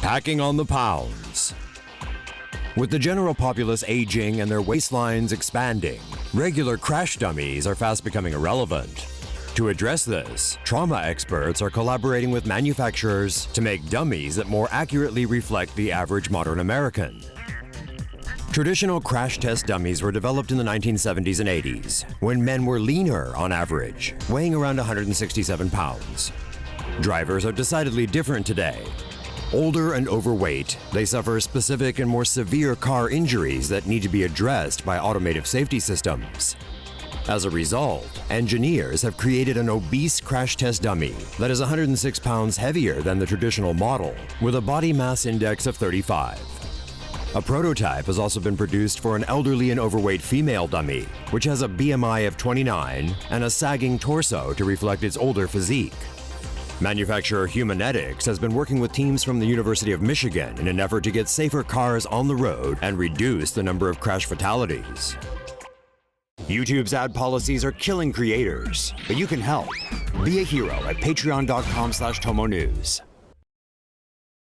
Packing on the pounds. With the general populace aging and their waistlines expanding, regular crash dummies are fast becoming irrelevant. To address this, trauma experts are collaborating with manufacturers to make dummies that more accurately reflect the average modern American. Traditional crash test dummies were developed in the 1970s and 80s, when men were leaner on average, weighing around 167 pounds. Drivers are decidedly different today. Older and overweight, they suffer specific and more severe car injuries that need to be addressed by automotive safety systems. As a result, engineers have created an obese crash test dummy that is 106 pounds heavier than the traditional model, with a body mass index of 35. A prototype has also been produced for an elderly and overweight female dummy, which has a BMI of 29 and a sagging torso to reflect its older physique. Manufacturer Humanetics has been working with teams from the University of Michigan in an effort to get safer cars on the road and reduce the number of crash fatalities. YouTube's ad policies are killing creators, but you can help. Be a hero at patreon.com/TomoNews.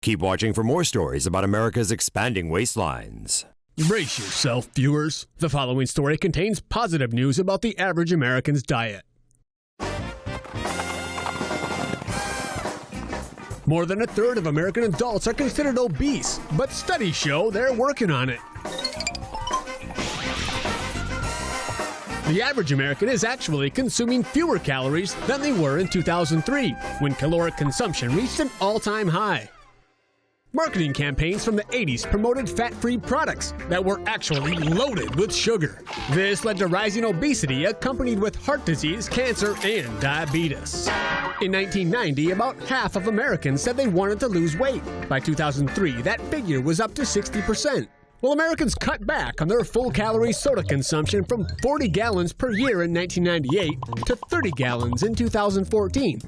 Keep watching for more stories about America's expanding waistlines. Brace yourself, viewers. The following story contains positive news about the average American's diet. More than a third of American adults are considered obese, but studies show they're working on it. The average American is actually consuming fewer calories than they were in 2003, when caloric consumption reached an all-time high. Marketing campaigns from the 80s promoted fat-free products that were actually loaded with sugar. This led to rising obesity accompanied with heart disease, cancer, and diabetes. In 1990, about half of Americans said they wanted to lose weight. By 2003, that figure was up to 60%. Well, Americans cut back on their full-calorie soda consumption from 40 gallons per year in 1998 to 30 gallons in 2014.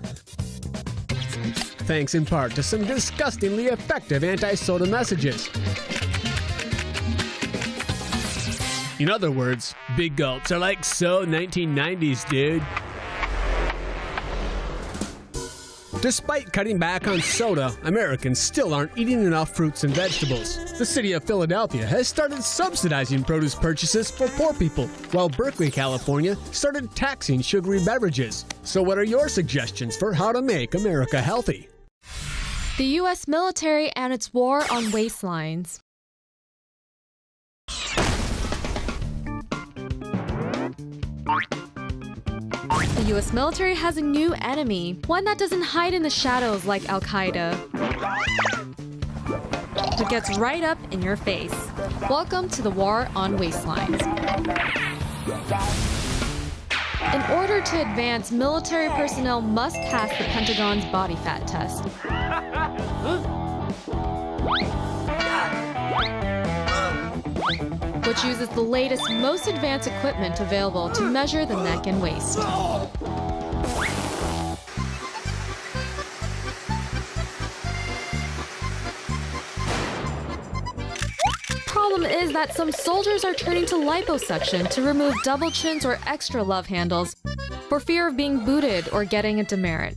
Thanks in part to some disgustingly effective anti-soda messages. In other words, big gulps are like so 1990s, dude. Despite cutting back on soda, Americans still aren't eating enough fruits and vegetables. The city of Philadelphia has started subsidizing produce purchases for poor people, while Berkeley, California started taxing sugary beverages. So what are your suggestions for how to make America healthy? The U.S. military and its war on waistlines. The U.S. military has a new enemy, one that doesn't hide in the shadows like Al-Qaeda, but gets right up in your face. Welcome to the war on waistlines. In order to advance, military personnel must pass the Pentagon's body fat test. Which uses the latest, most advanced equipment available to measure the neck and waist. Problem is that some soldiers are turning to liposuction to remove double chins or extra love handles for fear of being booted or getting a demerit.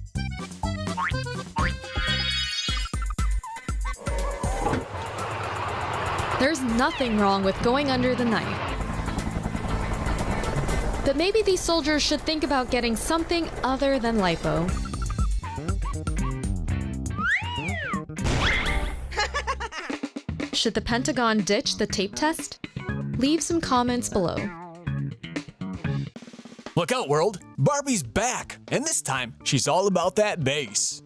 There's nothing wrong with going under the knife. But maybe these soldiers should think about getting something other than lipo. Should the Pentagon ditch the tape test? Leave some comments below. Look out, world! Barbie's back! And this time, she's all about that bass.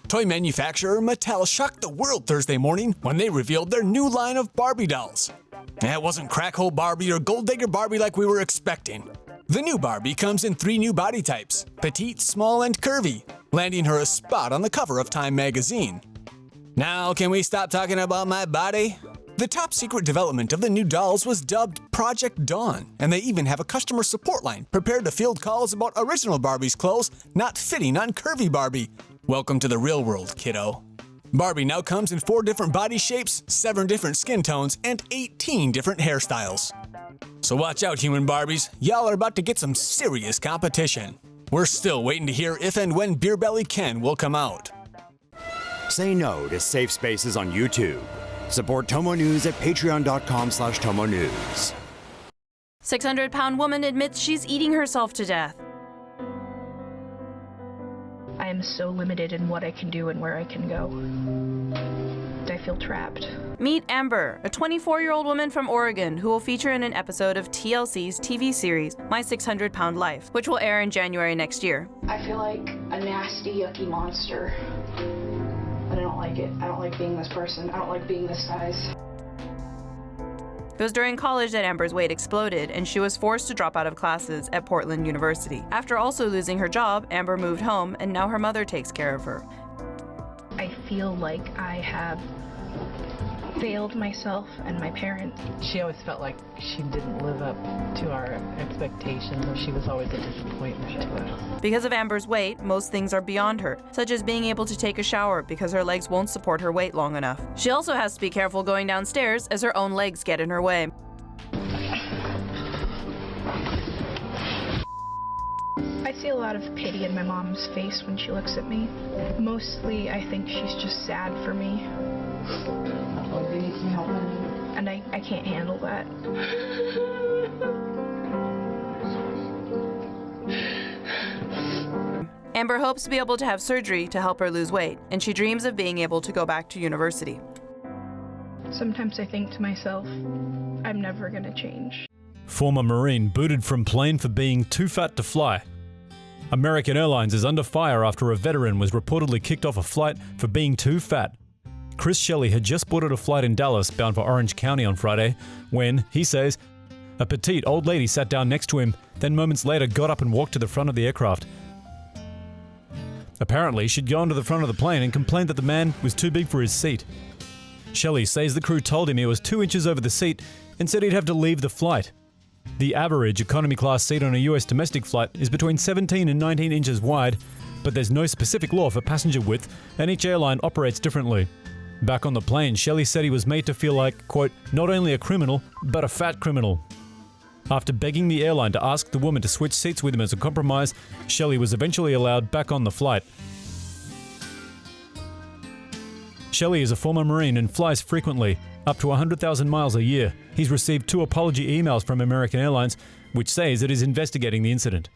Toy manufacturer Mattel shocked the world Thursday morning when they revealed their new line of Barbie dolls. It wasn't Crackhole Barbie or Gold Digger Barbie like we were expecting. The new Barbie comes in 3 new body types, petite, small, and curvy, landing her a spot on the cover of Time magazine. Now, can we stop talking about my body? The top secret development of the new dolls was dubbed Project Dawn, and they even have a customer support line prepared to field calls about original Barbie's clothes not fitting on curvy Barbie. Welcome to the real world, kiddo. Barbie now comes in 4 different body shapes, 7 different skin tones, and 18 different hairstyles. So watch out, human Barbies. Y'all are about to get some serious competition. We're still waiting to hear if and when Beer Belly Ken will come out. Say no to safe spaces on YouTube. Support TomoNews at patreon.com/TomoNews. 600-pound woman admits she's eating herself to death. I am so limited in what I can do and where I can go. I feel trapped. Meet Amber, a 24-year-old woman from Oregon who will feature in an episode of TLC's TV series, My 600-Pound Life, which will air in January next year. I feel like a nasty, yucky monster. But I don't like it. I don't like being this person. I don't like being this size. It was during college that Amber's weight exploded, and she was forced to drop out of classes at Portland University. After also losing her job, Amber moved home, and now her mother takes care of her. I feel like I have failed myself and my parents. She always felt like she didn't live up to our expectations, and she was always a disappointment to us. Because of Amber's weight, most things are beyond her, such as being able to take a shower because her legs won't support her weight long enough. She also has to be careful going downstairs as her own legs get in her way. I see a lot of pity in my mom's face when she looks at me. Mostly, I think she's just sad for me. And I can't handle that. Amber hopes to be able to have surgery to help her lose weight, and she dreams of being able to go back to university. Sometimes I think to myself, I'm never gonna change. Former Marine booted from plane for being too fat to fly. American Airlines is under fire after a veteran was reportedly kicked off a flight for being too fat. Chris Shelley had just boarded a flight in Dallas bound for Orange County on Friday when, he says, a petite old lady sat down next to him, then moments later got up and walked to the front of the aircraft. Apparently, she'd gone to the front of the plane and complained that the man was too big for his seat. Shelley says the crew told him he was 2 inches over the seat and said he'd have to leave the flight. The average economy class seat on a US domestic flight is between 17 and 19 inches wide, but there's no specific law for passenger width, and each airline operates differently. Back on the plane, Shelley said he was made to feel like, quote, not only a criminal, but a fat criminal. After begging the airline to ask the woman to switch seats with him as a compromise, Shelley was eventually allowed back on the flight. Shelley is a former Marine and flies frequently, up to 100,000 miles a year. He's received 2 apology emails from American Airlines, which says it is investigating the incident.